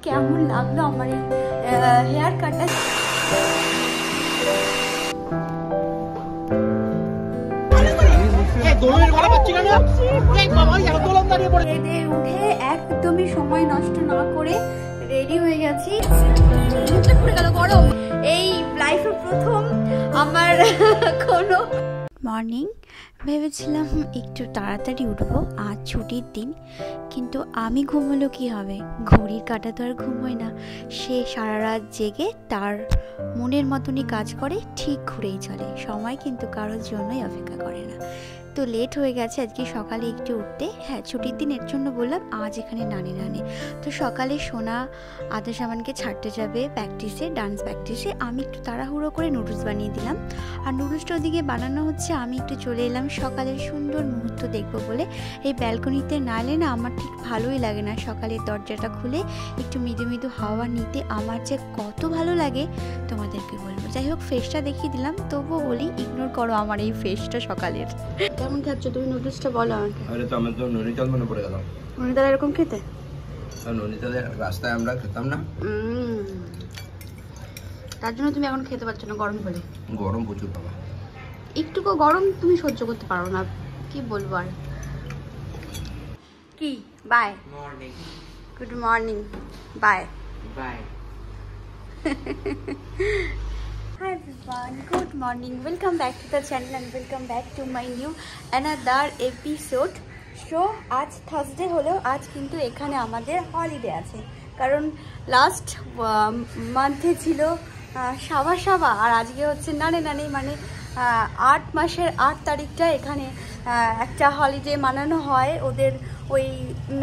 কেমন লাগলো আমার এই হেয়ার কাটটা। উঠে একদমই সময় নষ্ট না করে রেডি হয়ে গেছি। গরম এই লাইফের প্রথম আমার কোনো মর্নিং। ভেবেছিলাম একটু তাড়াতাড়ি উঠবো, আজ ছুটির দিন, কিন্তু আমি ঘুমোলো কি হবে, ঘড়ির কাঁটা তো আর ঘুমোয় না, সে সারা রাত জেগে তার মনের মতনই কাজ করে, ঠিক ঘুরেই চলে, সময় কিন্তু কারোর জন্যই অপেক্ষা করে না। তো লেট হয়ে গেছে আজকে সকালে একটু উঠতে। হ্যাঁ, ছুটির দিন, এর জন্য বললাম আজ এখানে নানি তো সকালে সোনা আদেশ আমানকে ছাড়তে যাবে প্র্যাকটিসে, ডান্স প্র্যাকটিসে। আমি একটু তাড়াহুড়ো করে নুডলস বানিয়ে দিলাম, আর নুডলসটা ওদিকে বানানো হচ্ছে, আমি একটু চলে এলাম সকালের সুন্দর মুহূর্ত দেখবো বলে। এই ব্যালকনিতে না এলে না আমার ঠিক ভালোই লাগে না, সকালের দরজাটা খুলে একটু মৃদু মৃদু হাওয়া নিতে আমার যে কত ভালো লাগে তোমাদেরকে বলবো। যাই হোক, ফেসটা দেখিয়ে দিলাম, তবুও বলি ইগনোর করো আমার এই ফেসটা সকালের। কেমন খাচ্ছ তুমি নুডলসটা বলো আমাকে। আরে তো আমি তো ননিতাল মনে পড়ে গেল। ননিতাল এরকম খেতে? ননিতালের রাস্তায় আমরা খেতাম না, তার জন্য তুমি এখন খেতে পারছো না গরম বলে? গরম প্রচুর বাবা, একটুকু গরম তুমি সহ্য করতে পারো না, কি বলবো আর। কি bye morning, good morning, bye bye. Hi everyone, good morning, welcome back to the channel and welcome back to my new another episode. So আজ থার্সডে হলো, আজ কিন্তু এখানে আমাদের হলিডে আছে, কারণ লাস্ট মান্থে ছিল সাবা আর আজকে হচ্ছে নানি মানে 8 মাসের 8 তারিখটা এখানে একটা হলিডে মানানো হয়, ওদের ওই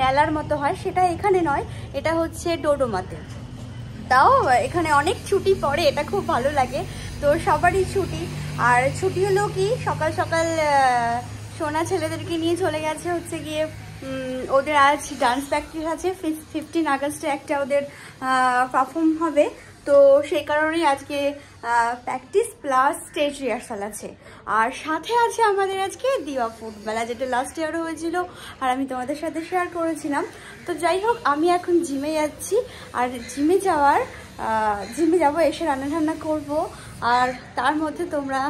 মেলার মতো হয়, সেটা এখানে নয়, এটা হচ্ছে ডোডোমাতে। তাও এখানে অনেক ছুটি পড়ে, এটা খুব ভালো লাগে, তো সবারই ছুটি। আর ছুটি হলো কি, সকাল সকাল সোনা ছেলেদেরকে নিয়ে চলে গেছে হচ্ছে গিয়ে, ওদের আজ ডান্স প্র্যাকটিস আছে, 15 আগস্টে একটা ওদের পারফর্ম হবে, তো সেই কারণেই আজকে প্র্যাকটিস প্লাস স্টেজ রিহার্সাল আছে। আর সাথে আছে আমাদের আজকে দিওয়া ফুড মেলা, যেটা লাস্ট ইয়ারও হয়েছিল আর আমি তোমাদের সাথে শেয়ার করেছিলাম। তো যাই হোক, আমি এখন জিমে যাচ্ছি, আর জিমে যাবো, এসে রান্না করবো, আর তার মধ্যে তোমরা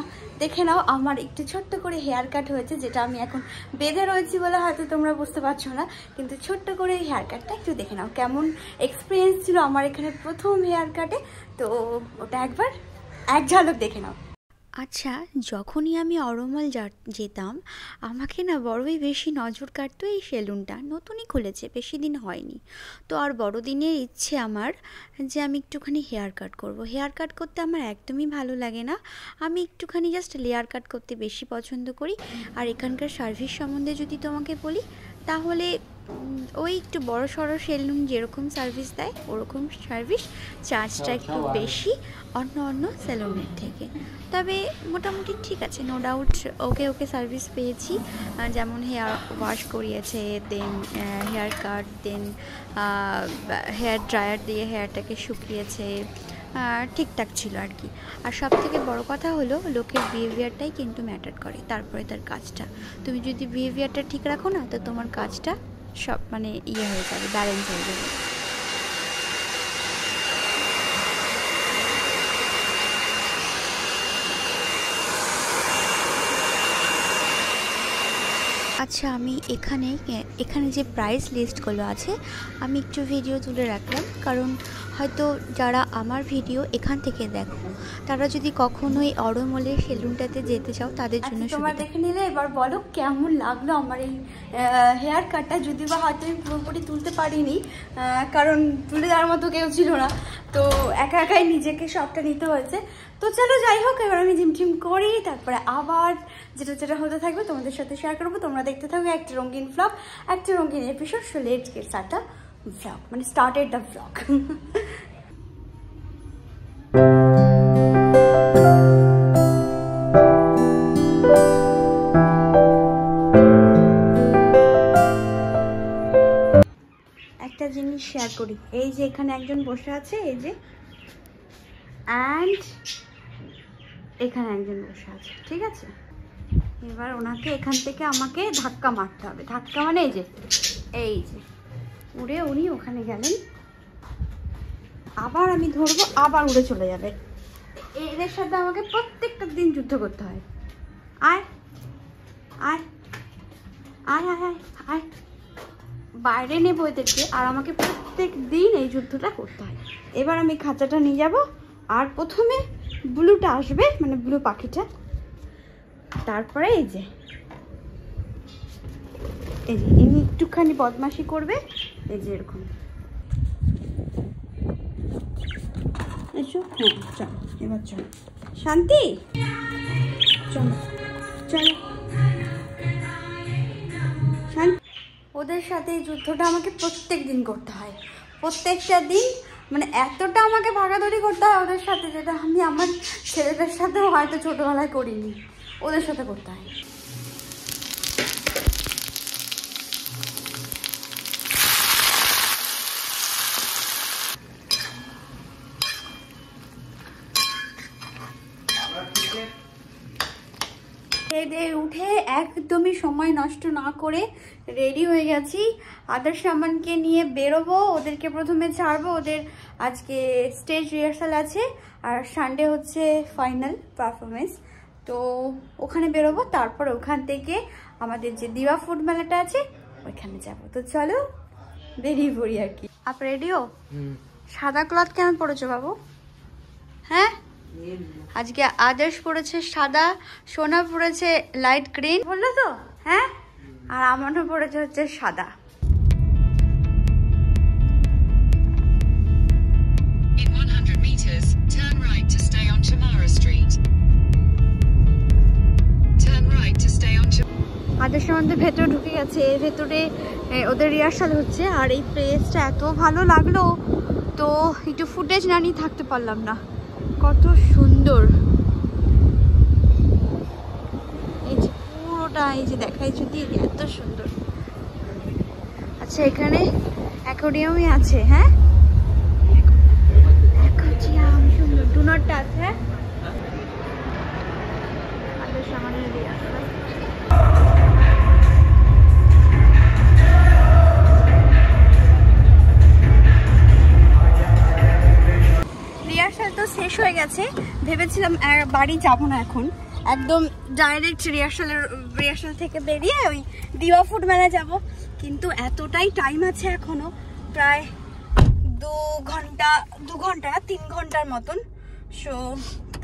দেখে নাও আমার একটু ছোট্ট করে হেয়ার কাট হয়েছে, যেটা আমি এখন বেঁধে রয়েছি বলে হয়তো তোমরা বুঝতে পারছো না, কিন্তু ছোট্ট করে হেয়ার কাটটা একটু দেখে নাও, কেমন এক্সপিরিয়েন্স ছিল আমার এখানে প্রথম হেয়ার কাটে, তো ওটা একবার এক ঝলক দেখে নাও। আচ্ছা, যখনই আমি অরমল যেতাম আমাকে না বড়ই বেশি নজর কাটতো এই সেলুনটা, নতুনই খুলেছে, বেশি দিন হয়নি, তো আর বড়দিনের ইচ্ছে আমার যে আমি একটুখানি হেয়ার কাট করব। হেয়ার কাট করতে আমার একদমই ভালো লাগে না, আমি একটুখানি জাস্ট লেয়ার কাট করতে বেশি পছন্দ করি। আর এখানকার সার্ভিস সম্বন্ধে যদি তোমাকে বলি, তাহলে ওই একটু বড় সড়ো সেলুন যেরকম সার্ভিস দেয় ওরকম সার্ভিস, চার্জটা একটু বেশি অন্য সেলুনের থেকে, তবে মোটামুটি ঠিক আছে, নো ডাউট ওকে সার্ভিস পেয়েছি, যেমন হেয়ার ওয়াশ করিয়েছে, দেন হেয়ার কাট, দেন হেয়ার ড্রায়ার দিয়ে হেয়ারটাকে শুকিয়েছে, ঠিকঠাক ছিল আর কি। আর সব থেকে বড় কথা হলো লোকের বিহেভিয়ারটাই কিন্তু ম্যাটার করে, তারপরে তার কাজটা। তুমি যদি বিহেভিয়ারটা ঠিক রাখো না, তো তোমার কাজটা সব মানে হয়ে যাবে, ব্যালেন্স হয়ে যাবে। আচ্ছা, আমি এখানে যে প্রাইস লিস্টগুলো আছে আমি একটু ভিডিও তুলে রাখলাম, কারণ হয়তো যারা আমার ভিডিও এখান থেকে দেখো তারা যদি কখনোই অরমলের সেলুনটাতে যেতে চাও তাদের জন্য তোমরা দেখে নিলে। এবার বলো কেমন লাগলো আমার এই হেয়ার কাটটা, যদি বা হয়তো আমি পুরোপুরি তুলতে পারিনি, কারণ তুলে দেওয়ার মতো কেউ ছিল না, তো একাই নিজেকে সবটা নিতে হয়েছে। তো চলো, যাই হোক, এবার আমি জিম করি, তারপরে আবার যেটা হতে থাকবে তোমাদের সাথে শেয়ার করবো। তোমরা দেখতে থাকবে একটা রঙিন ভ্লগ, একটা রঙিন episode. So let's get started vlog, মানে স্টার্টেড দ্য ভ্লগ। একটা জিনিস শেয়ার করি, এই যে এখানে একজন বসে আছে, এই যে, অ্যান্ড এখানে একজন বসে আছে, ঠিক আছে? এবার ওনাকে এখান থেকে আমাকে ধাক্কা মারতে হবে, ধাক্কা মানে এই যে উড়ে উনি ওখানে গেলেন, আবার আমি ধরবো, আবার উড়ে চলে যাবে। এদের সাথে আমাকে প্রত্যেকটা দিন যুদ্ধ করতে হয়। আয় আয় আয় আয় আয় আয়, বাইরে নেবো এদেরকে, আর আমাকে প্রত্যেক দিন এই যুদ্ধটা করতে হয়। এবার আমি খাঁচাটা নিয়ে যাব, আর প্রথমে ব্লুটা আসবে, মানে ব্লু পাখিটা, তারপরে এই যে ইনি একটুখানি বদমাশি করবে, এই যে এরকম। এসো, হ্যাঁ চলো, এবার চলো শান্তি, চলো চলো শান্তি। ওদের সাথে এই যুদ্ধটা আমাকে প্রত্যেক দিন করতে হয়, প্রত্যেকটা দিন, মানে এতটা আমাকে ভাগাদৌড়ি করতে হয় ওদের সাথে, যেটা আমি আমার ছেলেদের সাথেও হয়তো ছোটোবেলায় করিনি, ওদের সাথে করতে হয়। উঠে একদমই সময় নষ্ট না করে রেডি হয়ে গেছি। আদার সামানকে নিয়ে বেরোবো, ওদেরকে প্রথমে ছাড়বো, ওদের আজকে স্টেজ রিহার্সাল আছে, আর সানডে হচ্ছে ফাইনাল পারফরমেন্স, তো ওখানে বেরোবো। তারপর ওখান থেকে আমাদের যে দিওয়া ফুড মেলাটা আছে ওইখানে যাব। তো চলো বেরিয়ে পড়ি আর কি। Up radio? সাদা ক্লথ কেমন পড়েছো বাবু? হ্যাঁ, আজকে আদেশ পড়েছে সাদা, সোনা পড়েছে লাইট গ্রিন, বললো তো? হ্যাঁ, আর আমারও পড়েছে হচ্ছে সাদা। In 100 meters, turn right to stay on Chamara Street. Turn right to stay on আদেশ আমাদের ভেতরে ঢুকে গেছে, ভেতরে ওদের রিহার্সাল হচ্ছে। আর এই প্লেসটা এত ভালো লাগলো, তো একটু ফুটেজ না নিয়ে থাকতে পারলাম না। কত সুন্দর, এই যে পুরোটা, এই যে দেখাই যদি, এত সুন্দর। আচ্ছা, এখানে অ্যাকোয়ারিয়ামই আছে। হ্যাঁ, অ্যাকোয়ারিয়াম সুন্দর, ডু নট টাচ। হ্যাঁ, আদেশ আমাদের রিহার্সাল। রিহার্সাল তো শেষ হয়ে গেছে, ভেবেছিলাম বাড়ি যাব না এখন, একদম ডাইরেক্ট রিহার্সাল থেকে বেরিয়ে ওই দিওয়া ফুড মেলা যাব, কিন্তু এতটাই টাইম আছে এখনো, প্রায় 2 ঘন্টা 3 ঘন্টার মতন। সো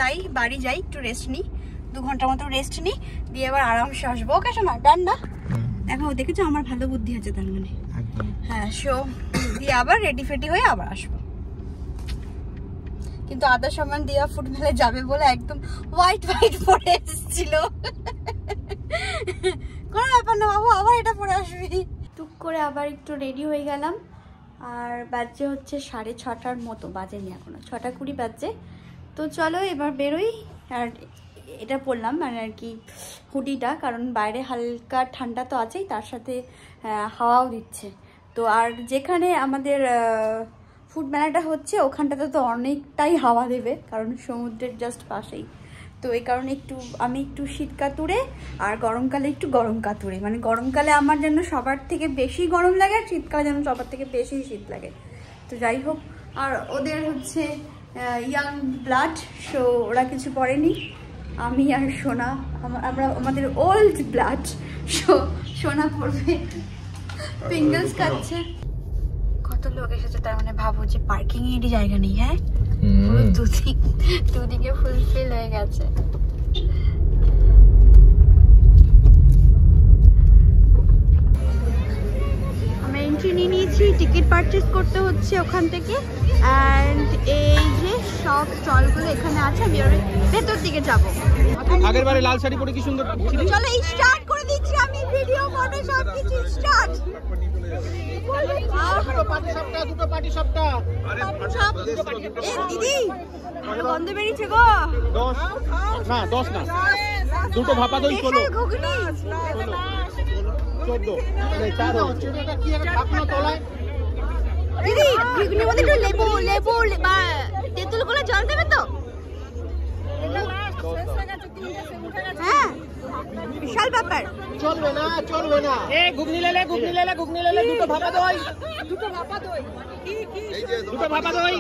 তাই বাড়ি যাই, একটু রেস্ট নিই, 2 ঘন্টার মতো রেস্ট নিই, দিয়ে আবার আরামসে আসবো। ওকে শোনা, ডান না? এখন দেখেছো আমার ভালো বুদ্ধি আছে তার মানে। হ্যাঁ, সো দিয়ে আবার রেডি ফেডি হয়ে আবার আসবো। কিন্তু আধা সামান দিয়া ফুড মেলে যাবে বলে একদম হোয়াইট পরে এসেছিল। কোনো ব্যাপার না বাবু, আবার এটা পরে আসবি। টুক করে আবার একটু রেডি হয়ে গেলাম, আর বাজে হচ্ছে 6:30টার মতো, বাজেনি এখনো, 6:20 বাজছে। তো চলো এবার বেরোই। আর এটা পরলাম মানে আর কি হুডিটা, কারণ বাইরে হালকা ঠান্ডা তো আছেই, তার সাথে হাওয়াও দিচ্ছে। তো আর যেখানে আমাদের ফুড মেলাটা হচ্ছে ওখানটাতে তো অনেকটাই হাওয়া দেবে, কারণ সমুদ্রের জাস্ট পাশেই। তো এই কারণে আমি একটু শীত কাতুরে, আর গরমকালে একটু গরম কাতুরে, মানে গরমকালে আমার যেন সবার থেকে বেশি গরম লাগে, আর শীতকালে যেন সবার থেকে বেশি শীত লাগে। তো যাই হোক, আর ওদের হচ্ছে ইয়াং ব্লাড, সো ওরা কিছু পড়েনি, আমি আর সোনা আমাদের ওল্ড ব্লাড, সো সোনা পড়বে, পিঙ্গলস খাচ্ছে। কত লোক এসেছে, তার মানে ভাবো যে পার্কিং এরই জায়গা নেই। হ্যাঁ, দুদিকে ফুলফিল হয়ে গেছে। আমরা এন্ট্রি নিয়ে নিয়েছি, টিকিট পারচেস করতে হচ্ছে ওখান থেকে। অ্যান্ড এই যে সব স্টলগুলো এখানে আছে, আমি ওর ভেতর দিকে যাবো। আগের বারে লাল শাড়ি পরে কি সুন্দর ছিল। চলো স্টার্ট করে দিচ্ছি আমি, ভিডিও ফটো সব কিছু স্টার্ট। দুটো পাটি সবটা দিদি গন্ধ বেরিয়েছে গো। 10 না, দুটো ভাপা দই 16, ঘুগনি 14, 4 দিদি, ঘুগনির মধ্যে একটু লেবু বা তেঁতুল গুলো জল দেবে তো? হ্যাঁ, বিশাল ব্যাপার। চলবে না এ ঘুগনি লেলে দুটো ভাপা দই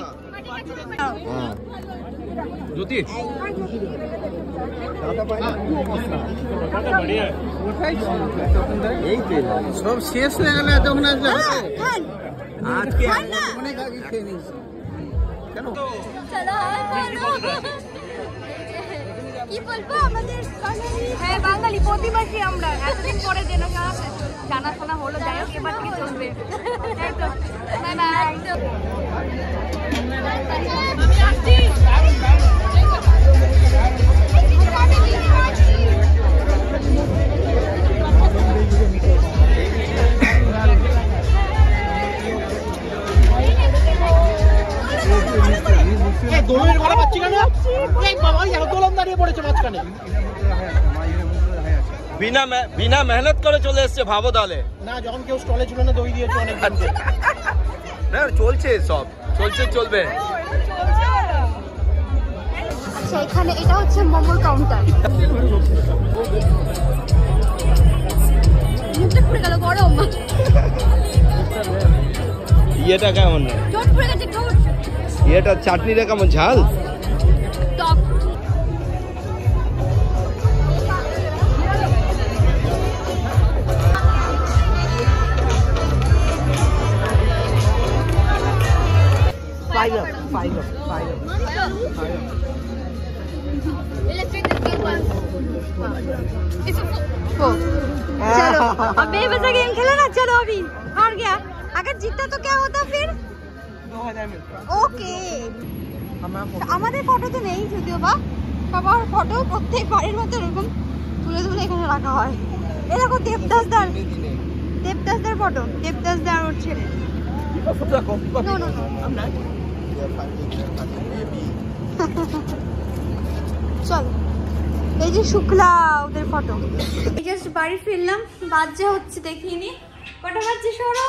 জ্যোতি সব শেষ হয়ে গেল তখন আসলে আজকে অনেক আগে খেয়ে নিয়েছি কেন কি বলবো আমাদের হ্যাঁ বাঙালি প্রতিবাসী আমরা এতদিন পরে যেন জানাশোনা হলো যাই হোক এবার থেকে চলবে দোলের ভাড়া পাচ্ছি কেন বাবা দোলন দাঁড়িয়ে পড়েছে মাঝখানে বিনা মেহনত করে চলে এসছে ভাবো তাহলে না যখন কেউ স্টলে ছিল না দই দিয়েছে অনেক না চলছে সব চলবে আচ্ছা এখানে এটা হচ্ছে মোমোর কাউন্টার মুখটা পুড়ে গেল গরম ইয়েটা কেমন চোট পড়ে গেছে চোট ইয়েটা চাটনিটা কেমন ঝাল টক चलो अब बेवजह गेम खेला ना चलो अभी हार गया अगर जीता तो क्या होता फिर 2000 मिलता ওকে আমাদের ফটো তো নেই যদিও বা সবার ফটো প্রত্যেক বাড়ির মতো এরকম তুলে তুলে এখানে রাখা হয় এই দেখো দেবদাসদার ফটো দেবদাসদার ওর ছেলে নো নো চল এই যে শুক্লা ওদের ফটো জাস্ট বাড়ি ফিরলাম বাজে হচ্ছে দেখিনি কটা বাজছে সরো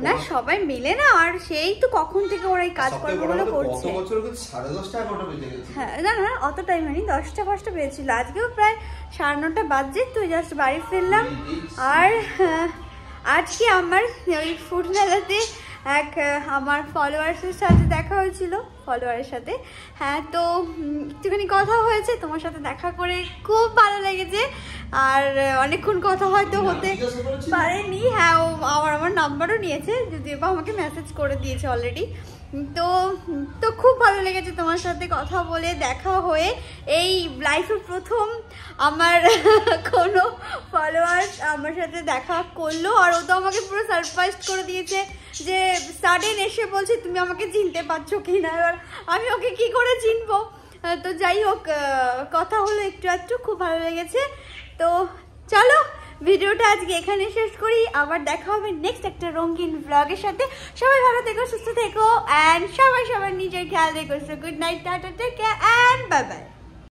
না সবাই মিলে না আর সেই তো কখন থেকে ওরা এই কাজকর্মগুলো করছে হ্যাঁ না না অত টাইম হয়নি 10টা 5টা বেজেছিল আজকেও প্রায় 9:30 বাজছে তো জাস্ট বাড়ি ফিরলাম আর আজকে আমার ওই ফুড মেলাতে এক আমার ফলোয়ার্সের সাথে দেখা হয়েছিল ফলোয়ারের সাথে হ্যাঁ তো একটুখানি কথা হয়েছে তোমার সাথে দেখা করে খুব ভালো লেগেছে আর অনেকক্ষণ কথা হয়তো হতে পারেনি হ্যাঁ ও আমার নাম্বারও নিয়েছে যদিও বা আমাকে মেসেজ করে দিয়েছে অলরেডি তো খুব ভালো লেগেছে তোমার সাথে কথা বলে দেখা হয়ে এই লাইফের প্রথম আমার কোনো ফলোয়ার্স আমার সাথে দেখা করলো আর ও তো আমাকে পুরো সারপ্রাইজ করে দিয়েছে যে সাডেন এসে বলছে তুমি আমাকে চিনতে পারছো কি না এবার আমি ওকে কি করে চিনবো তো যাই হোক কথা হলো একটু খুব ভালো লেগেছে তো চলো ভিডিওটা আজকে এখানে শেষ করি আবার দেখা হবে নেক্সট একটা রঙিন ব্লগের সাথে সবাই ভালো থেকো সুস্থ থেকো অ্যান্ড সবাই নিজের খেয়াল রেখো good night tata take care and bye by